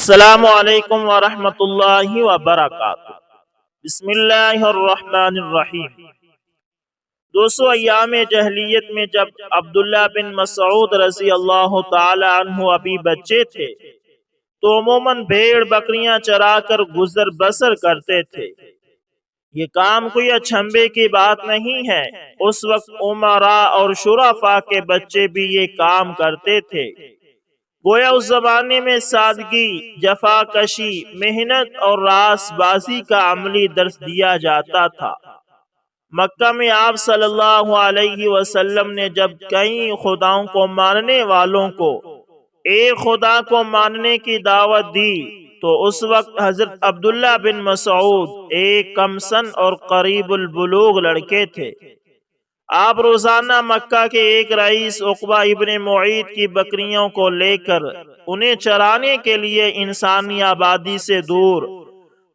السلام علیکم ورحمۃ اللہ وبرکاتہ۔ بسم اللہ الرحمن الرحیم۔ دوستو، ایام جاہلیت میں جب عبداللہ بن مسعود رضی اللہ تعالی عنہ ابھی بچے تھے تو عموماً بھیڑ بکریاں چرا کر گزر بسر کرتے تھے۔ یہ کام کوئی اچھمبے کی بات نہیں ہے۔ اس وقت امراء اور شرفاء کے بچے بھی یہ کام کرتے تھے۔ گویا اس زمانے میں سادگی، جفا کشی، محنت اور راس بازی کا عملی درس دیا جاتا تھا۔ مکہ میں آپ صلی اللہ علیہ وسلم نے جب کئی خداؤں کو ماننے والوں کو ایک خدا کو ماننے کی دعوت دی تو اس وقت حضرت عبداللہ بن مسعود ایک کم سن اور قریب البلوغ لڑکے تھے۔ آپ روزانہ مکہ کے ایک رئیس عقبہ ابن معیط کی بکریوں کو لے کر انہیں چرانے کے لیے انسانی آبادی سے دور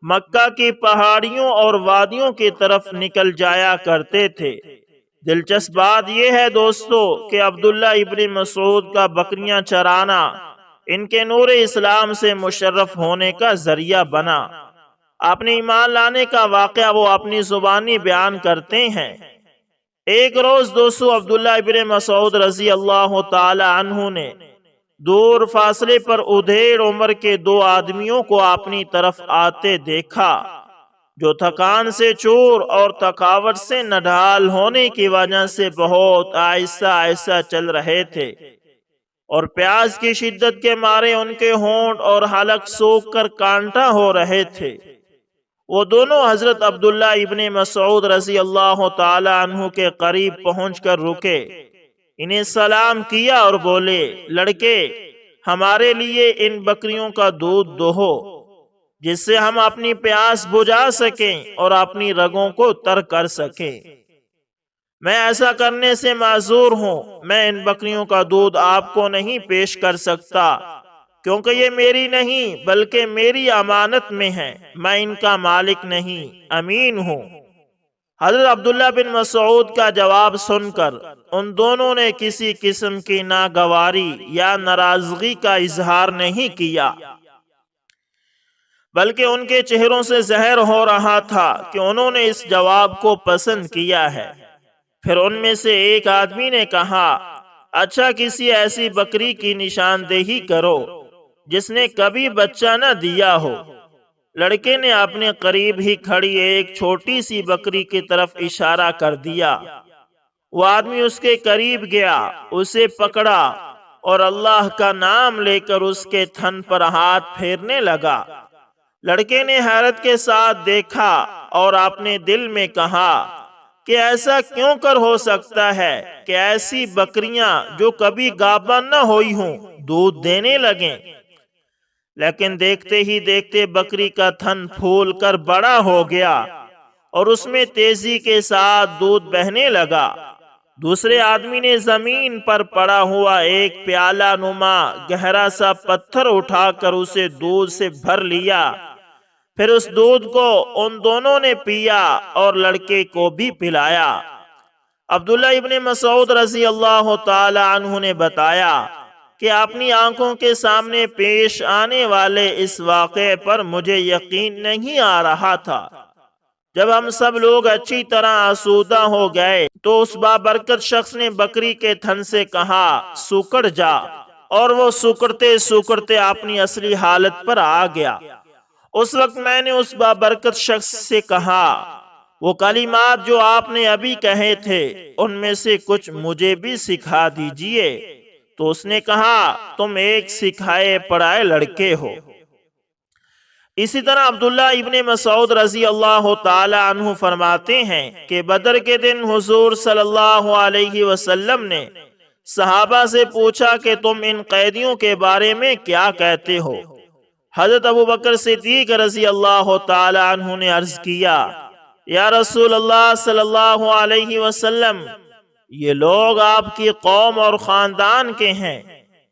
مکہ کی پہاڑیوں اور وادیوں کی طرف نکل جایا کرتے تھے۔ دلچسپ بات یہ ہے دوستو کہ عبداللہ ابن مسعود کا بکریاں چرانا ان کے نور اسلام سے مشرف ہونے کا ذریعہ بنا۔ اپنے ایمان لانے کا واقعہ وہ اپنی زبانی بیان کرتے ہیں۔ ایک روز دوستو عبداللہ ابن مسعود رضی اللہ تعالی عنہ نے دور فاصلے پر ادھیڑ عمر کے دو آدمیوں کو اپنی طرف آتے دیکھا جو تھکان سے چور اور تھکاوٹ سے نڈھال ہونے کی وجہ سے بہت آہستہ آہستہ چل رہے تھے اور پیاس کی شدت کے مارے ان کے ہونٹ اور حلق سوکھ کر کانٹا ہو رہے تھے۔ وہ دونوں حضرت عبداللہ ابن مسعود رضی اللہ تعالی عنہ کے قریب پہنچ کر رکے، انہیں سلام کیا اور بولے، لڑکے، ہمارے لیے ان بکریوں کا دودھ دوہو جس سے ہم اپنی پیاس بجھا سکیں اور اپنی رگوں کو تر کر سکیں۔ میں ایسا کرنے سے معذور ہوں، میں ان بکریوں کا دودھ آپ کو نہیں پیش کر سکتا کیونکہ یہ میری نہیں بلکہ میری امانت میں ہے، میں ان کا مالک نہیں، امین ہوں۔ حضرت عبداللہ بن مسعود کا جواب سن کر ان دونوں نے کسی قسم کی ناگواری یا ناراضگی کا اظہار نہیں کیا، بلکہ ان کے چہروں سے ظاہر ہو رہا تھا کہ انہوں نے اس جواب کو پسند کیا ہے۔ پھر ان میں سے ایک آدمی نے کہا، اچھا کسی ایسی بکری کی نشاندہی کرو جس نے کبھی بچہ نہ دیا ہو۔ لڑکے نے اپنے قریب ہی کھڑی ایک چھوٹی سی بکری کی طرف اشارہ کر دیا۔ وہ آدمی اس کے قریب گیا، اسے پکڑا اور اللہ کا نام لے کر اس کے تھن پر ہاتھ پھیرنے لگا۔ لڑکے نے حیرت کے ساتھ دیکھا اور اپنے دل میں کہا کہ ایسا کیوں کر ہو سکتا ہے کہ ایسی بکریاں جو کبھی گاباں نہ ہوئی ہوں دودھ دینے لگیں۔ لیکن دیکھتے ہی دیکھتے بکری کا تھن پھول کر بڑا ہو گیا اور اس میں تیزی کے ساتھ دودھ بہنے لگا۔ دوسرے آدمی نے زمین پر پڑا ہوا ایک پیالہ نما گہرا سا پتھر اٹھا کر اسے دودھ سے بھر لیا، پھر اس دودھ کو ان دونوں نے پیا اور لڑکے کو بھی پلایا۔ عبداللہ ابن مسعود رضی اللہ تعالی عنہ نے بتایا کہ اپنی آنکھوں کے سامنے پیش آنے والے اس واقعے پر مجھے یقین نہیں آ رہا تھا۔ جب ہم سب لوگ اچھی طرح آسودہ ہو گئے تو اس بابرکت شخص نے بکری کے تھن سے کہا، سکڑ جا، اور وہ سکڑتے سکڑتے اپنی اصلی حالت پر آ گیا۔ اس وقت میں نے اس بابرکت شخص سے کہا، وہ کلمات جو آپ نے ابھی کہے تھے ان میں سے کچھ مجھے بھی سکھا دیجئے۔ تو اس نے کہا، تم ایک سکھائے پڑھائے لڑکے ہو۔ اسی طرح عبداللہ ابن مسعود رضی اللہ تعالی عنہ فرماتے ہیں کہ بدر کے دن حضور صلی اللہ علیہ وسلم نے صحابہ سے پوچھا کہ تم ان قیدیوں کے بارے میں کیا کہتے ہو؟ حضرت ابوبکر صدیق رضی اللہ تعالی عنہ نے عرض کیا، یا رسول اللہ صلی اللہ علیہ وسلم، یہ لوگ آپ کی قوم اور خاندان کے ہیں،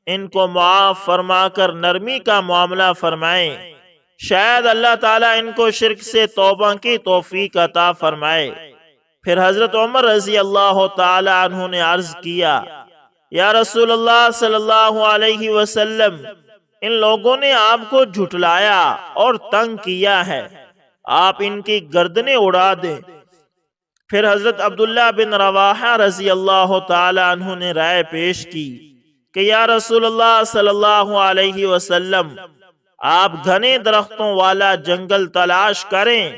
ان کو معاف فرما کر نرمی کا معاملہ فرمائیں، شاید اللہ تعالیٰ ان کو شرک سے توبہ کی توفیق عطا فرمائے۔ پھر حضرت عمر رضی اللہ تعالی عنہ نے عرض کیا، یا رسول اللہ صلی اللہ علیہ وسلم، ان لوگوں نے آپ کو جھٹلایا اور تنگ کیا ہے، آپ ان کی گردنیں اڑا دیں۔ پھر حضرت عبداللہ بن رواحہ رضی اللہ تعالی عنہ نے رائے پیش کی کہ یا رسول اللہ صلی اللہ علیہ وسلم، آپ گھنے درختوں والا جنگل تلاش کریں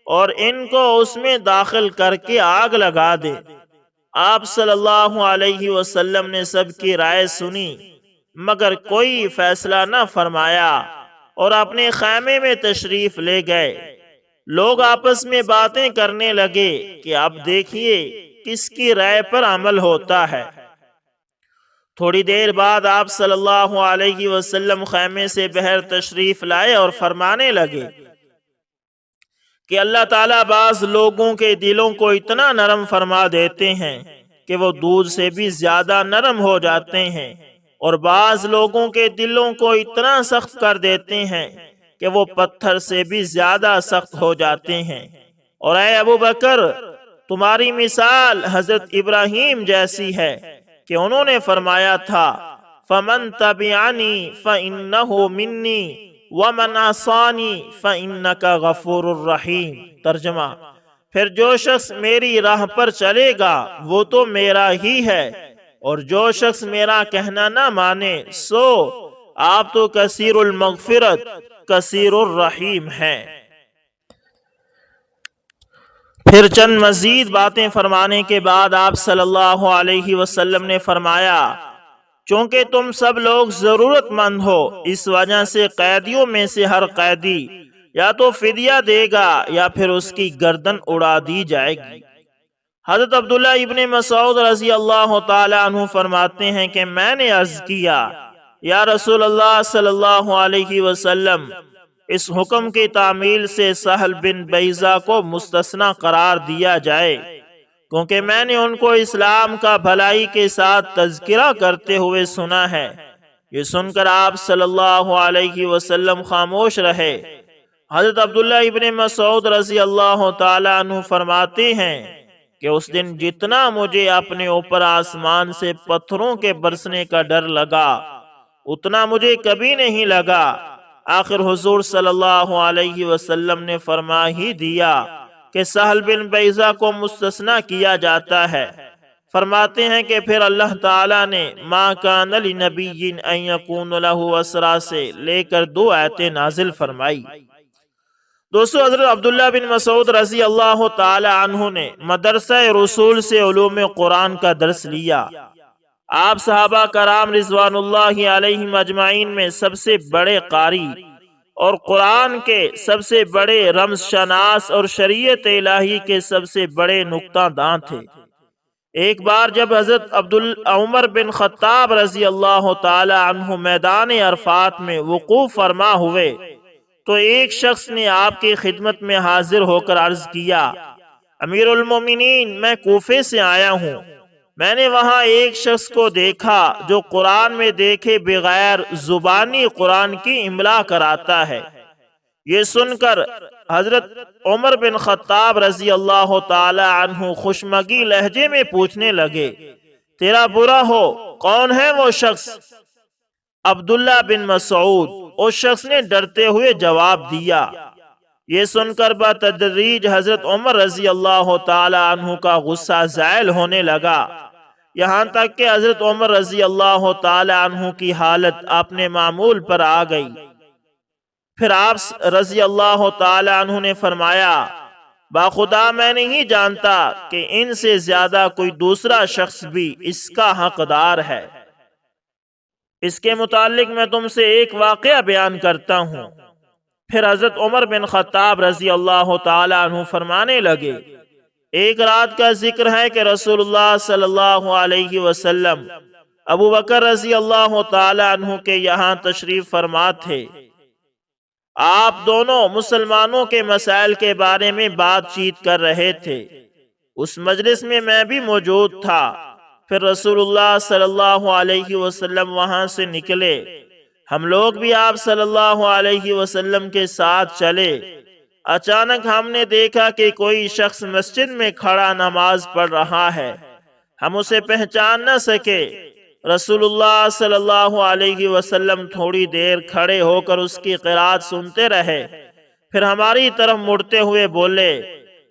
اور ان کو اس میں داخل کر کے آگ لگا دیں۔ آپ صلی اللہ علیہ وسلم نے سب کی رائے سنی مگر کوئی فیصلہ نہ فرمایا اور اپنے خیمے میں تشریف لے گئے۔ لوگ آپس میں باتیں کرنے لگے کہ اب دیکھیے کس کی رائے پر عمل ہوتا ہے۔ تھوڑی دیر بعد آپ صلی اللہ علیہ وسلم خیمے سے باہر تشریف لائے اور فرمانے لگے کہ اللہ تعالیٰ بعض لوگوں کے دلوں کو اتنا نرم فرما دیتے ہیں کہ وہ دودھ سے بھی زیادہ نرم ہو جاتے ہیں، اور بعض لوگوں کے دلوں کو اتنا سخت کر دیتے ہیں کہ وہ پتھر سے بھی زیادہ سخت ہو جاتے ہیں۔ اور اے ابو بکر، تمہاری مثال حضرت ابراہیم جیسی ہے کہ انہوں نے فرمایا تھا فَمَن تَبِعَنِي فَإِنَّهُ مِنِّي وَمَنْ عَصَانِي فَإِنَّكَ غَفُورٌ الرَّحِيمٌ۔ ترجمہ: پھر جو شخص میری راہ پر چلے گا وہ تو میرا ہی ہے، اور جو شخص میرا کہنا نہ مانے سو آپ تو کثیر المغفرت کثیر الرحیم ہیں۔ پھر چند مزید باتیں فرمانے کے بعد آپ صلی اللہ علیہ وسلم نے فرمایا چونکہ تم سب لوگ ضرورت مند ہو، اس وجہ سے قیدیوں میں سے ہر قیدی یا تو فدیہ دے گا یا پھر اس کی گردن اڑا دی جائے گی۔ حضرت عبداللہ ابن مسعود رضی اللہ تعالی عنہ فرماتے ہیں کہ میں نے عرض کیا یا رسول اللہ صلی اللہ علیہ وسلم، اس حکم کی تعمیل سے سہل بن بیضہ کو مستثنی قرار دیا جائے، کیونکہ میں نے ان کو اسلام کا بھلائی کے ساتھ تذکرہ کرتے ہوئے سنا ہے۔ یہ سن کر آپ صلی اللہ علیہ وسلم خاموش رہے۔ حضرت عبداللہ ابن مسعود رضی اللہ تعالی عنہ فرماتے ہیں کہ اس دن جتنا مجھے اپنے اوپر آسمان سے پتھروں کے برسنے کا ڈر لگا اتنا مجھے کبھی نہیں لگا۔ آخر حضور صلی اللہ علیہ وسلم نے فرما ہی دیا کہ سہل بن بیضہ کو مستثنی کیا جاتا ہے۔ فرماتے ہیں کہ پھر اللہ تعالیٰ نے ما کان لنبی ان یکون لہ اسریٰ سے لے کر 2 آیتیں نازل فرمائی۔ دوستو، حضرت عبداللہ بن مسعود رضی اللہ تعالی عنہ نے مدرسہ رسول سے علوم قرآن کا درس لیا۔ آپ صحابہ کرام رضوان اللہ علیہم اجمعین میں سب سے بڑے قاری اور قرآن کے سب سے بڑے رمز شناس اور شریعت الہی کے سب سے بڑے نکتہ داں تھے۔ ایک بار جب حضرت عمر بن خطاب رضی اللہ تعالی عنہ میدان عرفات میں وقوف فرما ہوئے تو ایک شخص نے آپ کی خدمت میں حاضر ہو کر عرض کیا امیر المومنین، میں کوفے سے آیا ہوں، میں نے وہاں ایک شخص کو دیکھا جو قرآن میں دیکھے بغیر زبانی قرآن کی املا کراتا ہے۔ یہ سن کر حضرت عمر بن خطاب رضی اللہ تعالی عنہ خوشمگی لہجے میں پوچھنے لگے تیرا برا ہو، کون ہے وہ شخص؟ عبداللہ بن مسعود، اس شخص نے ڈرتے ہوئے جواب دیا۔ یہ سن کر بتدریج حضرت عمر رضی اللہ تعالی عنہ کا غصہ زائل ہونے لگا، یہاں تک کہ حضرت عمر رضی اللہ تعالی عنہ کی حالت اپنے معمول پر آ گئی۔ پھر آپ رضی اللہ تعالی عنہ نے فرمایا باخدا میں نہیں جانتا کہ ان سے زیادہ کوئی دوسرا شخص بھی اس کا حقدار ہے۔ اس کے متعلق میں تم سے ایک واقعہ بیان کرتا ہوں۔ پھر حضرت عمر بن خطاب رضی اللہ تعالی عنہ فرمانے لگے ایک رات کا ذکر ہے کہ رسول اللہ صلی اللہ علیہ وسلم ابو بکر رضی اللہ تعالی عنہ کے یہاں تشریف فرما تھے۔ آپ دونوں مسلمانوں کے مسائل کے بارے میں بات چیت کر رہے تھے۔ اس مجلس میں میں بھی موجود تھا۔ پھر رسول اللہ صلی اللہ علیہ وسلم وہاں سے نکلے، ہم لوگ بھی آپ صلی اللہ علیہ وسلم کے ساتھ چلے۔ اچانک ہم نے دیکھا کہ کوئی شخص مسجد میں کھڑا نماز پڑھ رہا ہے، ہم اسے پہچان نہ سکے۔ رسول اللہ صلی اللہ علیہ وسلم تھوڑی دیر کھڑے ہو کر اس کی قرات سنتے رہے، پھر ہماری طرف مڑتے ہوئے بولے،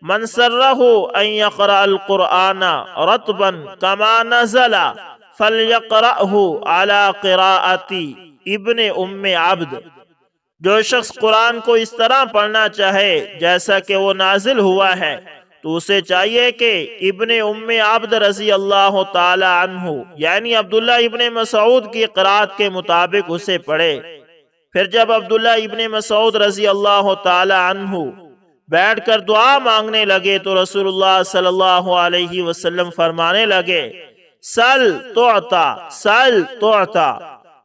من سرہ ان یقرأ القرآن رطبا کما نزل فلیقرأہ علی قراءت ابن ام عبد، جو شخص قرآن کو اس طرح پڑھنا چاہے جیسا کہ وہ نازل ہوا ہے تو اسے چاہیے کہ ابن ام عبد رضی اللہ تعالی عنہ یعنی عبداللہ ابن مسعود کی قرات کے مطابق اسے پڑھے۔ پھر جب عبداللہ ابن مسعود رضی اللہ تعالی عنہ بیٹھ کر دعا مانگنے لگے تو رسول اللہ صلی اللہ علیہ وسلم فرمانے لگے، سل تعطا، سل تعطا،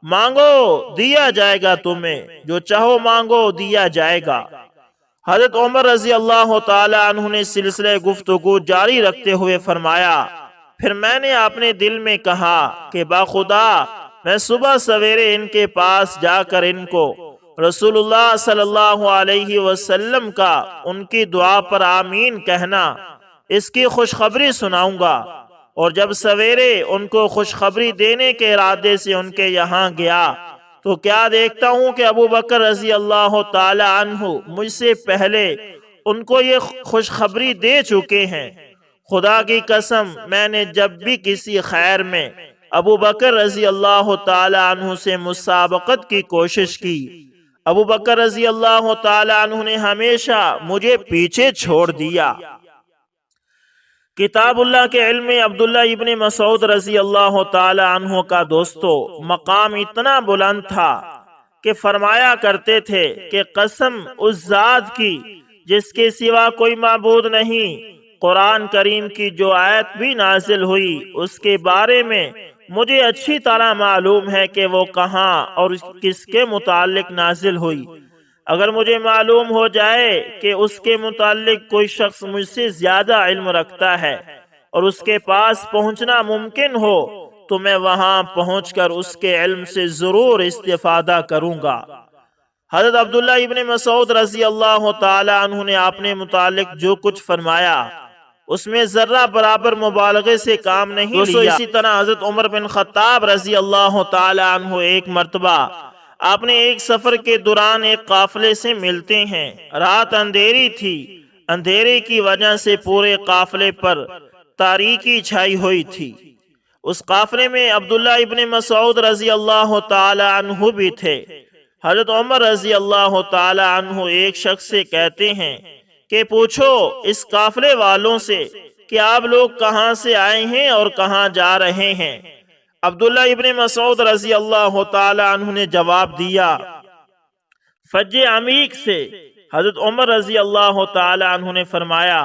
مانگو دیا جائے گا، تمہیں جو چاہو مانگو دیا جائے گا۔ حضرت عمر رضی اللہ تعالی عنہ نے سلسلہ گفتگو جاری رکھتے ہوئے فرمایا، پھر میں نے اپنے دل میں کہا کہ باخدا میں صبح سویرے ان کے پاس جا کر ان کو رسول اللہ صلی اللہ علیہ وسلم کا ان کی دعا پر آمین کہنا، اس کی خوشخبری سناؤں گا۔ اور جب سویرے ان کو خوشخبری دینے کے ارادے سے ان کے یہاں گیا تو کیا دیکھتا ہوں کہ ابو بکر رضی اللہ تعالی عنہ مجھ سے پہلے ان کو یہ خوشخبری دے چکے ہیں۔ خدا کی قسم میں نے جب بھی کسی خیر میں ابو بکر رضی اللہ تعالی عنہ سے مسابقت کی کوشش کی، ابو بکر رضی اللہ تعالی عنہ نے ہمیشہ مجھے پیچھے چھوڑ دیا۔ کتاب اللہ کے علم میں عبداللہ ابن مسعود رضی اللہ تعالی عنہ کا دوستو مقام اتنا بلند تھا کہ فرمایا کرتے تھے کہ قسم اس ذات کی جس کے سوا کوئی معبود نہیں، قرآن کریم کی جو آیت بھی نازل ہوئی اس کے بارے میں مجھے اچھی طرح معلوم ہے کہ وہ کہاں اور کس کے متعلق نازل ہوئی۔ اگر مجھے معلوم ہو جائے کہ اس کے متعلق کوئی شخص مجھ سے زیادہ علم رکھتا ہے اور اس کے پاس پہنچنا ممکن ہو تو میں وہاں پہنچ کر اس کے علم سے ضرور استفادہ کروں گا۔ حضرت عبداللہ ابن مسعود رضی اللہ تعالی عنہ نے اپنے متعلق جو کچھ فرمایا اس میں ذرہ برابر مبالغے سے کام نہیں لیا۔ اسی طرح حضرت عمر بن خطاب رضی اللہ تعالی عنہ ایک مرتبہ آپ نے ایک سفر کے دوران ایک قافلے سے ملتے ہیں۔ رات اندھیری تھی، اندھیرے کی وجہ سے پورے قافلے پر تاریکی چھائی ہوئی تھی۔ اس قافلے میں عبداللہ ابن مسعود رضی اللہ تعالی عنہ بھی تھے۔ حضرت عمر رضی اللہ تعالی عنہ ایک شخص سے کہتے ہیں کہ پوچھو اس قافلے والوں سے کہ آپ لوگ کہاں سے آئے ہیں اور کہاں جا رہے ہیں؟ عبداللہ ابن مسعود رضی اللہ تعالی عنہ نے جواب دیا، فج عمیق سے۔ حضرت عمر رضی اللہ تعالی عنہ نے فرمایا،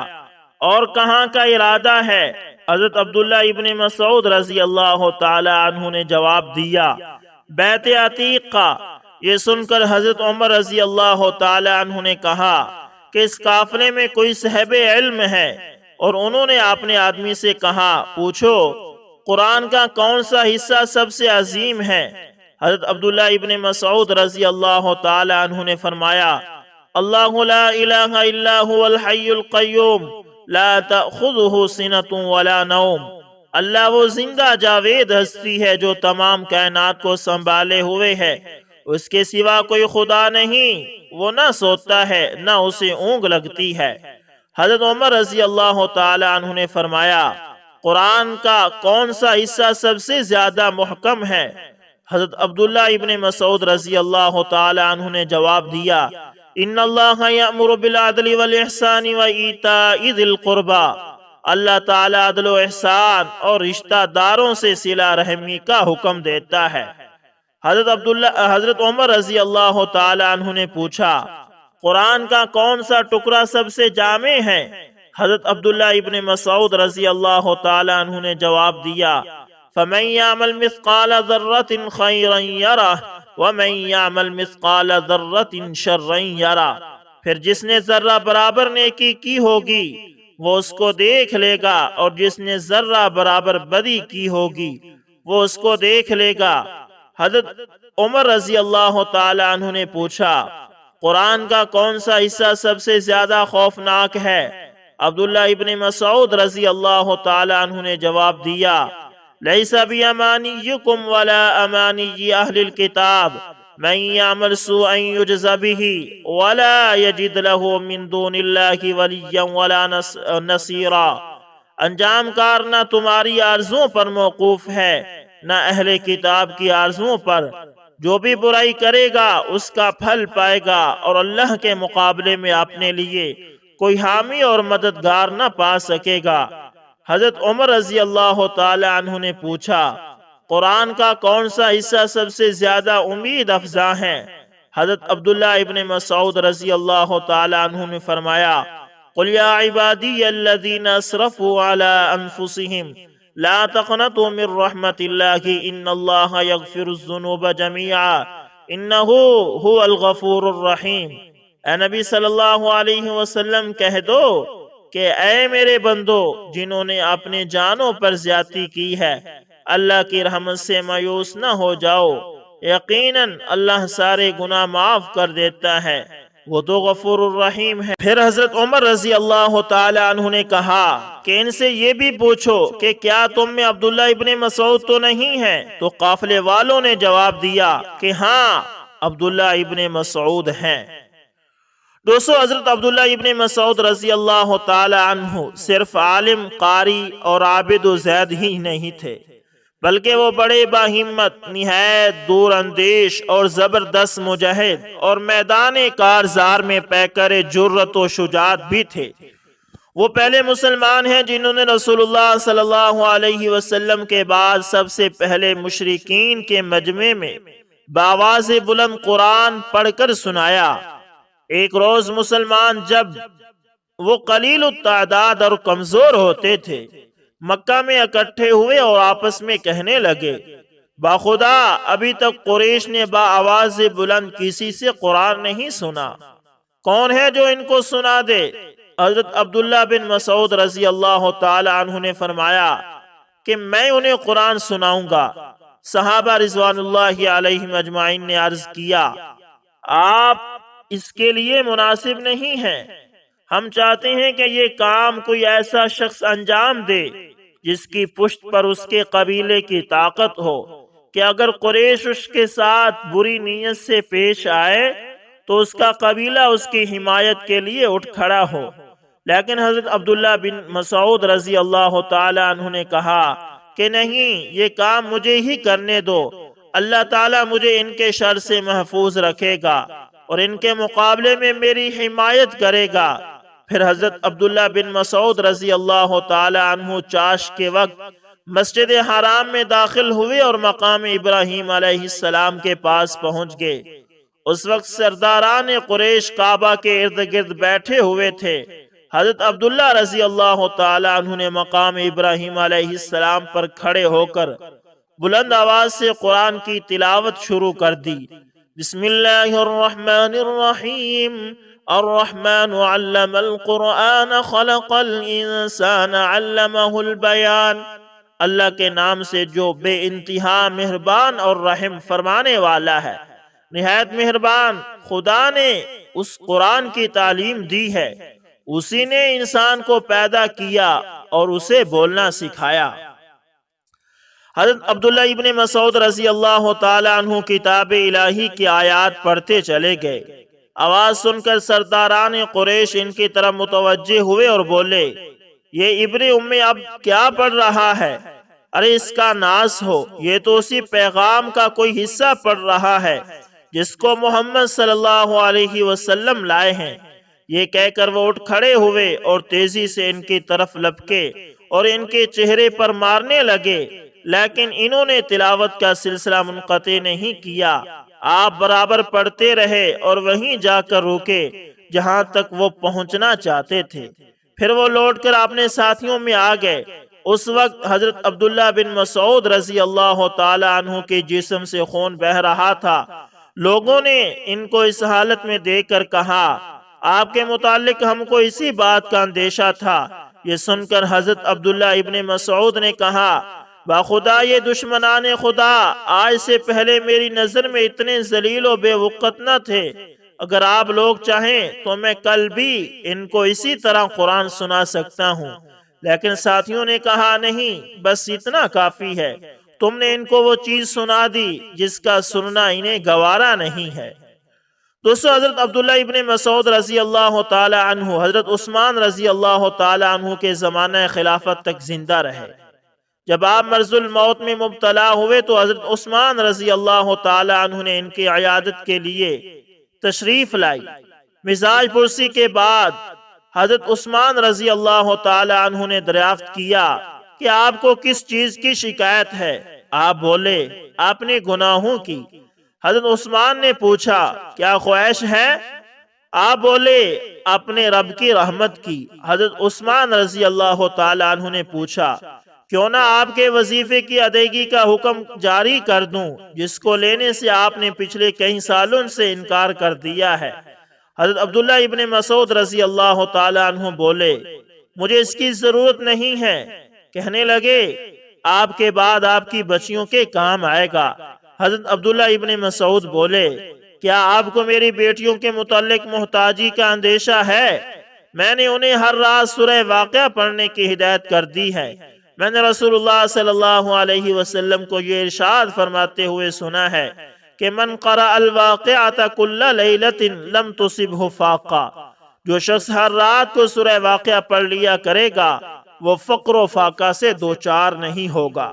اور کہاں کا ارادہ ہے؟ حضرت عبداللہ ابن مسعود رضی اللہ تعالی عنہ نے جواب دیا، بیت عتیق کا۔ یہ سن کر حضرت عمر رضی اللہ تعالی عنہ نے کہا کہ اس قافلے میں کوئی صاحب علم ہے، اور انہوں نے اپنے آدمی سے کہا، پوچھو قرآن کا کون سا حصہ سب سے عظیم ہے؟ حضرت عبداللہ ابن مسعود رضی اللہ تعالی عنہ نے فرمایا، اللہ لا الہ الا هو الحی القیوم لا تأخذہ سنۃ ولا نوم۔ اللہ وہ زندہ جاوید ہستی ہے جو تمام کائنات کو سنبھالے ہوئے ہے، اس کے سوا کوئی خدا نہیں، وہ نہ سوتا ہے نہ اسے اونگ لگتی ہے۔ حضرت عمر رضی اللہ تعالی عنہ نے فرمایا، قرآن کا کون سا حصہ سب سے زیادہ محکم ہے؟ حضرت عبداللہ ابن مسعود رضی اللہ تعالی عنہ نے جواب دیا، ان اللہ یأمر بالعدل والاحسان وایتاء ذی القربى۔ اللہ تعالی عدل و احسان اور رشتہ داروں سے صلہ رحمی کا حکم دیتا ہے۔ حضرت عمر رضی اللہ تعالی عنہ نے پوچھا، قرآن کا کون سا ٹکڑا سب سے جامع ہے؟ حضرت عبداللہ ابن مسعود رضی اللہ تعالی عنہ نے جواب دیا، فَمَن يَعْمَلْ مِثْقَالَ ذَرَّةٍ خَيْرًا يَرَهُ وَمَن يَعْمَلْ مِثْقَالَ ذَرَّةٍ شَرًّا يَرَهُ۔ پھر جس نے ذرہ برابر نیکی کی ہوگی وہ اس کو دیکھ لے گا، اور جس نے ذرہ برابر بدی کی ہوگی وہ اس کو دیکھ لے گا۔ حضرت عمر رضی اللہ تعالی عنہ نے پوچھا، قرآن کا کون سا حصہ سب سے زیادہ خوفناک ہے؟ عبداللہ ابن مسعود رضی اللہ تعالی عنہ نے جواب دیا، ليس بأمانيكم ولا أماني أهل الكتاب من يعمل سوءا يجز به ولا يجد له من دون الله وليا ولا نصيرا۔ انجام کار نہ تمہاری آرزوؤں پر موقوف ہے نہ اہل کتاب کی آرزوؤں پر، جو بھی برائی کرے گا اس کا پھل پائے گا، اور اللہ کے مقابلے میں اپنے لیے کوئی حامی اور مددگار نہ پا سکے گا۔ حضرت عمر رضی اللہ تعالی عنہ نے پوچھا، قرآن کا کون سا حصہ سب سے زیادہ امید افزا ہے؟ حضرت عبداللہ ابن مسعود رضی اللہ تعالی عنہ نے فرمایا، قل یا عبادی الذین اسرفوا علی انفسہم لا تقنطوا من رحمت اللہ ان اللہ یغفر الذنوب جميعا انہ هو الغفور الرحیم۔ اے نبی صلی اللہ علیہ وسلم کہہ دو کہ اے میرے بندو جنہوں نے اپنے جانوں پر زیادتی کی ہے، اللہ کی رحمت سے مایوس نہ ہو جاؤ، یقیناً اللہ سارے گناہ معاف کر دیتا ہے، وہ تو غفور الرحیم ہے۔ پھر حضرت عمر رضی اللہ تعالی عنہ نے کہا کہ ان سے یہ بھی پوچھو کہ کیا تم میں عبداللہ ابن مسعود تو نہیں ہے؟ تو قافلے والوں نے جواب دیا کہ ہاں عبداللہ ابن مسعود ہیں۔ دوستو، حضرت عبداللہ ابن مسعود رضی اللہ تعالی عنہ صرف عالم، قاری اور عابد و زید ہی نہیں تھے، بلکہ وہ بڑے باہمت، نہایت دور اندیش اور زبردست مجاہد اور میدان کارزار میں پیکر جرت و شجاعت بھی تھے۔ وہ پہلے مسلمان ہیں جنہوں نے رسول اللہ صلی اللہ علیہ وسلم کے بعد سب سے پہلے مشرکین کے مجمع میں بآواز بلند قرآن پڑھ کر سنایا۔ ایک روز مسلمان جب وہ قلیل التعداد اور کمزور ہوتے تھے، مکہ میں اکٹھے ہوئے اور آپس میں کہنے لگے، باخدا ابھی تک قریش نے بآواز بلند کسی سے قرآن نہیں سنا، کون ہے جو ان کو سنا دے؟ حضرت عبداللہ بن مسعود رضی اللہ تعالی عنہ نے فرمایا کہ میں انہیں قرآن سناؤں گا۔ صحابہ رضوان اللہ علیہم اجمعین نے عرض کیا، آپ اس کے لیے مناسب نہیں ہیں، ہم چاہتے ہیں کہ یہ کام کوئی ایسا شخص انجام دے جس کی پشت پر اس کے قبیلے کی طاقت ہو کہ اگر قریش اس کے ساتھ بری نیت سے پیش آئے تو اس کا قبیلہ اس کی حمایت کے لیے اٹھ کھڑا ہو۔ لیکن حضرت عبداللہ بن مسعود رضی اللہ تعالی عنہ نے کہا کہ نہیں، یہ کام مجھے ہی کرنے دو، اللہ تعالیٰ مجھے ان کے شر سے محفوظ رکھے گا اور ان کے مقابلے میں میری حمایت کرے گا۔ پھر حضرت عبداللہ بن مسعود رضی اللہ تعالی عنہ چاش کے وقت مسجد حرام میں داخل ہوئے اور مقام ابراہیم علیہ السلام کے پاس پہنچ گئے۔ اس وقت سرداران قریش کعبہ کے ارد گرد بیٹھے ہوئے تھے۔ حضرت عبداللہ رضی اللہ تعالی عنہ نے مقام ابراہیم علیہ السلام پر کھڑے ہو کر بلند آواز سے قرآن کی تلاوت شروع کر دی۔ بسم اللہ الرحمن الرحیم، الرحمن علم القرآن خلق الانسان علمہ البیان۔ اللہ کے نام سے جو بے انتہا مہربان اور رحم فرمانے والا ہے، نہایت مہربان خدا نے اس قرآن کی تعلیم دی ہے، اسی نے انسان کو پیدا کیا اور اسے بولنا سکھایا۔ حضرت عبداللہ ابن مسعود رضی اللہ تعالی عنہ کتاب الہی کی آیات پڑھتے چلے گئے۔ آواز سن کر سرداران قریش ان کی طرف متوجہ ہوئے اور بولے، یہ ابن ام اب کیا پڑھ رہا ہے؟ ارے اس کا ناس ہو، یہ تو اسی پیغام کا کوئی حصہ پڑھ رہا ہے جس کو محمد صلی اللہ علیہ وسلم لائے ہیں۔ یہ کہہ کر وہ اٹھ کھڑے ہوئے اور تیزی سے ان کی طرف لپکے اور ان کے چہرے پر مارنے لگے، لیکن انہوں نے تلاوت کا سلسلہ منقطع نہیں کیا۔ آپ برابر پڑھتے رہے اور وہیں جا کر رکے جہاں تک وہ پہنچنا چاہتے تھے۔ پھر وہ لوٹ کر اپنے ساتھیوں میں آ گئے۔ اس وقت حضرت عبداللہ بن مسعود رضی اللہ تعالی عنہ کے جسم سے خون بہہ رہا تھا۔ لوگوں نے ان کو اس حالت میں دیکھ کر کہا، آپ کے متعلق ہم کو اسی بات کا اندیشہ تھا۔ یہ سن کر حضرت عبداللہ ابن مسعود نے کہا، باخدا یہ دشمنان خدا آج سے پہلے میری نظر میں اتنے ذلیل و بے وقت نہ تھے۔ اگر آپ لوگ چاہیں تو میں کل بھی ان کو اسی طرح قرآن سنا سکتا ہوں، لیکن ساتھیوں نے کہا نہیں، بس اتنا کافی ہے، تم نے ان کو وہ چیز سنا دی جس کا سننا انہیں گوارا نہیں ہے۔ دوستو، حضرت عبداللہ ابن مسعود رضی اللہ تعالی عنہ حضرت عثمان رضی اللہ تعالی عنہ کے زمانہ خلافت تک زندہ رہے۔ جب آپ مرض الموت میں مبتلا ہوئے تو حضرت عثمان رضی اللہ تعالی عنہ نے ان کی عیادت کے لیے تشریف لائی۔ مزاج پرسی کے بعد حضرت عثمان رضی اللہ تعالی عنہ نے دریافت کیا کہ آپ کو کس چیز کی شکایت ہے؟ آپ بولے، اپنے گناہوں کی۔ حضرت عثمان نے پوچھا، کیا خواہش ہے؟ آپ بولے، اپنے رب کی رحمت کی۔ حضرت عثمان رضی اللہ تعالی عنہ نے پوچھا، کیوں نہ آپ کے وظیفے کی ادائیگی کا حکم جاری کر دوں جس کو لینے سے آپ نے پچھلے کئی سالوں سے انکار کر دیا ہے؟ حضرت عبداللہ ابن مسعود رضی اللہ تعالی عنہ بولے، مجھے اس کی ضرورت نہیں ہے۔ کہنے لگے، آپ کے بعد آپ کی بچیوں کے کام آئے گا۔ حضرت عبداللہ ابن مسعود بولے، کیا آپ کو میری بیٹیوں کے متعلق محتاجی کا اندیشہ ہے؟ میں نے انہیں ہر رات سورہ واقعہ پڑھنے کی ہدایت کر دی ہے۔ میں نے رسول اللہ صلی اللہ علیہ وسلم کو یہ ارشاد فرماتے ہوئے سنا ہے کہ من قرأ الواقعۃ کل لیلۃ لم تصبہ فاقہ، جو شخص ہر رات کو سورہ واقعہ پڑھ لیا کرے گا وہ فقر و فاقہ سے دوچار نہیں ہوگا۔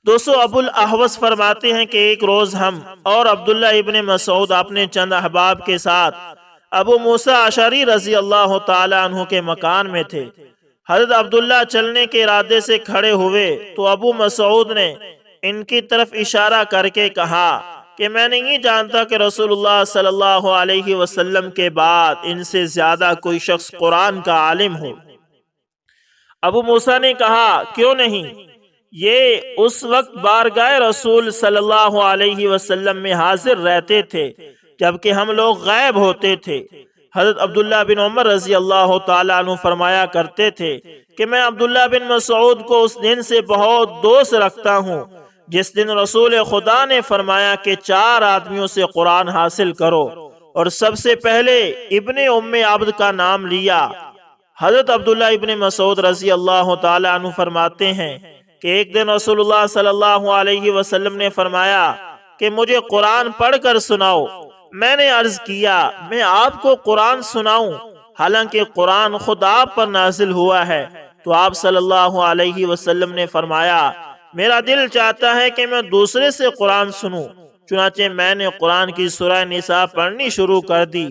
دوستو، ابو الاحوص فرماتے ہیں کہ ایک روز ہم اور عبداللہ ابن مسعود اپنے چند احباب کے ساتھ ابو موسیٰ اشعری رضی اللہ تعالی عنہ کے مکان میں تھے۔ حضرت عبداللہ چلنے کے ارادے سے کھڑے ہوئے تو ابو مسعود نے ان کی طرف اشارہ کر کے کہا کہ میں نہیں جانتا کہ رسول اللہ صلی اللہ علیہ وسلم کے بعد ان سے زیادہ کوئی شخص قرآن کا عالم ہو۔ ابو موسیٰ نے کہا، کیوں نہیں؟ یہ اس وقت بارگاہ رسول صلی اللہ علیہ وسلم میں حاضر رہتے تھے جبکہ ہم لوگ غائب ہوتے تھے۔ حضرت عبداللہ بن عمر رضی اللہ تعالیٰ عنہ فرمایا کرتے تھے کہ میں عبداللہ بن مسعود کو اس دن سے بہت دوست رکھتا ہوں جس دن رسول خدا نے فرمایا کہ 4 آدمیوں سے قرآن حاصل کرو، اور سب سے پہلے ابن ام عبد کا نام لیا۔ حضرت عبداللہ ابن مسعود رضی اللہ تعالیٰ عنہ فرماتے ہیں کہ ایک دن رسول اللہ صلی اللہ علیہ وسلم نے فرمایا کہ مجھے قرآن پڑھ کر سناؤ۔ میں نے عرض کیا، میں آپ کو قرآن سناؤں حالانکہ قرآن خود آپ پر نازل ہوا ہے؟ تو آپ صلی اللہ علیہ وسلم نے فرمایا، میرا دل چاہتا ہے کہ میں دوسرے سے قرآن سنوں۔ چنانچہ میں نے قرآن کی سورہ نساء پڑھنی شروع کر دی۔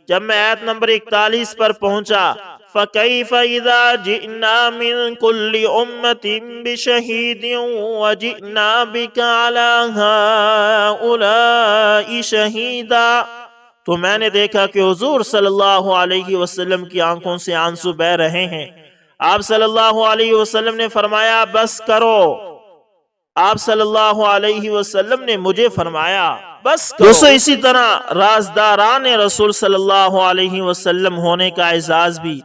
جب میں آیت نمبر 41 پر پہنچا، فَكَيْفَ إِذَا جِئْنَا مِن كُلِّ أُمَّةٍ بِشَهِيدٍ وَجِئْنَا بِكَ عَلَى هَؤُلَاءِ شَهِيدًا، تو میں نے دیکھا کہ حضور صلی اللہ علیہ وسلم کی آنکھوں سے آنسو بہہ رہے ہیں۔ آپ صلی اللہ علیہ وسلم نے فرمایا، بس کرو۔ آپ صلی اللہ علیہ وسلم نے مجھے فرمایا، بس کرو۔ دوستو، اسی طرح رازداران رسول صلی اللہ علیہ وسلم ہونے کا اعزاز بھی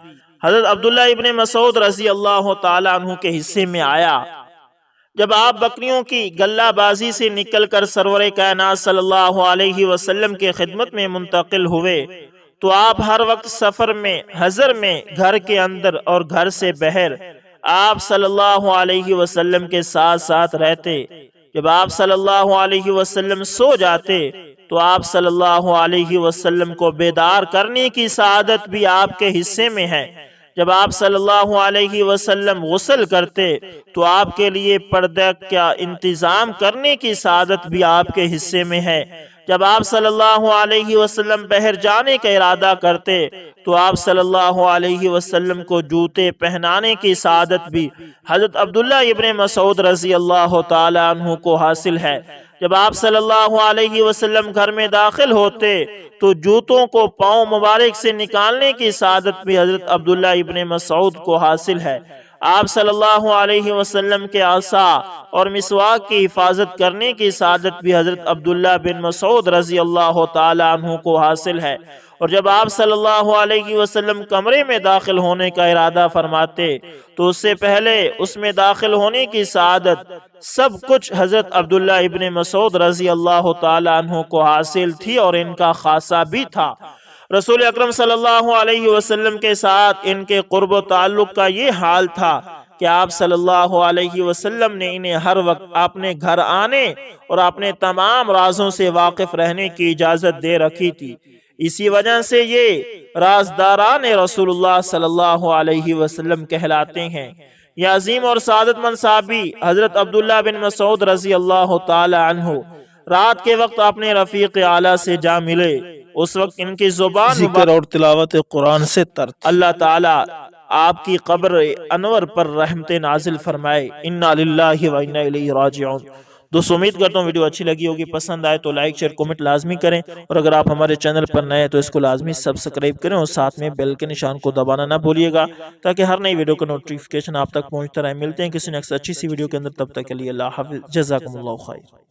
حضرت عبداللہ ابن مسعود رضی اللہ تعالیٰ عنہ کے حصے میں آیا۔ جب آپ بکریوں کی گلہ بازی سے نکل کر سرور کائنات صلی اللہ علیہ وسلم کے خدمت میں منتقل ہوئے تو آپ ہر وقت سفر میں، حضر میں، گھر کے اندر اور گھر سے باہر آپ صلی اللہ علیہ وسلم کے ساتھ ساتھ رہتے۔ جب آپ صلی اللہ علیہ وسلم سو جاتے تو آپ صلی اللہ علیہ وسلم کو بیدار کرنے کی سعادت بھی آپ کے حصے میں ہے۔ جب آپ صلی اللہ علیہ وسلم غسل کرتے تو آپ کے لیے پردہ کا انتظام کرنے کی سعادت بھی آپ کے حصے میں ہے۔ جب آپ صلی اللہ علیہ وسلم باہر جانے کا ارادہ کرتے تو آپ صلی اللہ علیہ وسلم کو جوتے پہنانے کی سعادت بھی حضرت عبداللہ ابن مسعود رضی اللہ تعالی عنہ کو حاصل ہے۔ جب آپ صلی اللہ علیہ وسلم گھر میں داخل ہوتے تو جوتوں کو پاؤں مبارک سے نکالنے کی سعادت بھی حضرت عبداللہ ابن مسعود کو حاصل ہے۔ آپ صلی اللہ علیہ وسلم کے عصا اور مسواک کی حفاظت کرنے کی سعادت بھی حضرت عبداللہ بن مسعود رضی اللہ تعالی عنہ کو حاصل ہے۔ اور جب آپ صلی اللہ علیہ وسلم کمرے میں داخل ہونے کا ارادہ فرماتے تو اس سے پہلے اس میں داخل ہونے کی سعادت سب کچھ حضرت عبداللہ ابن مسعود رضی اللہ تعالی عنہ کو حاصل تھی اور ان کا خاصہ بھی تھا۔ رسول اکرم صلی اللہ علیہ وسلم کے ساتھ ان کے قرب و تعلق کا یہ حال تھا کہ آپ صلی اللہ علیہ وسلم نے انہیں ہر وقت اپنے گھر آنے اور اپنے تمام رازوں سے واقف رہنے کی اجازت دے رکھی تھی۔ اسی وجہ سے یہ رازداران رسول اللہ صلی اللہ علیہ وسلم کہلاتے ہیں۔ یہ عظیم اور سعادت مند صحابی حضرت عبداللہ بن مسعود رضی اللہ تعالی عنہ رات کے وقت اپنے رفیق اعلیٰ سے جا ملے۔ اس وقت ان کی زبان ذکر اور تلاوت قرآن سے تر تھی۔ اللہ تعالیٰ آپ کی قبر انور پر رحمت نازل فرمائے۔ انا للہ و انا الیہ راجعون۔ دوستو امید کرتا ہوں ویڈیو اچھی لگی ہوگی، پسند آئے تو لائک شیئر کومنٹ لازمی کریں، اور اگر آپ ہمارے چینل پر نئے ہیں تو اس کو لازمی سبسکرائب کریں اور ساتھ میں بیل کے نشان کو دبانا نہ بھولیے گا تاکہ ہر نئی ویڈیو کا نوٹیفیکیشن آپ تک پہنچتا رہے۔ ملتے ہیں کسی نیکسٹ اچھی سی ویڈیو کے اندر، تب تک کے لیے اللہ حافظ، جزاکم اللہ خیر۔